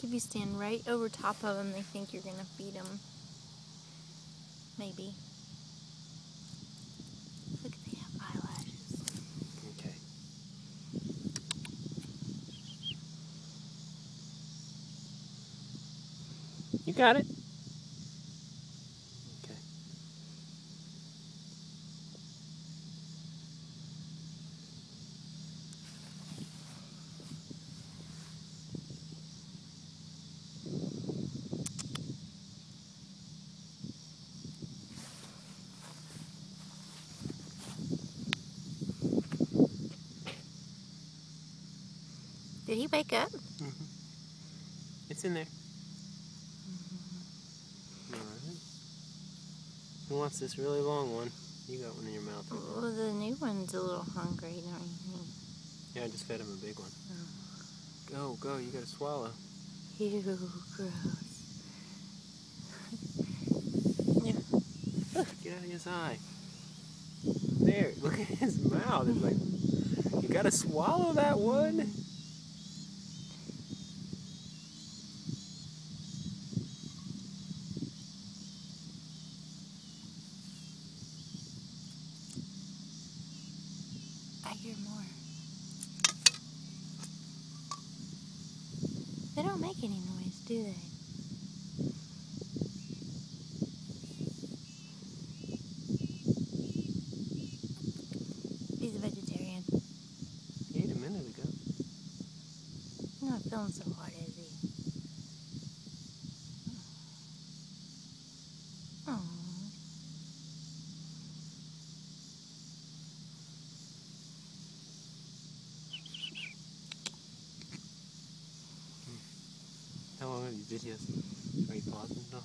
If you stand right over top of them, they think you're going to feed them. Maybe. Look, they have eyelashes. Okay. You got it. Okay. Did he wake up? Mm-hmm. It's in there. All right. Who wants this really long one? You got one in your mouth. Well, the new one's a little hungry, don't you think? Yeah, I just fed him a big one. Oh. Go, you gotta swallow. Ew, gross. Get out of his eye. There, look at his mouth. It's like, you gotta swallow that one. I hear more. They don't make any noise, do they? He's a vegetarian. He ate a minute ago. He's not feeling so hard, is he? Oh. How long are these videos? Are you pausing? No.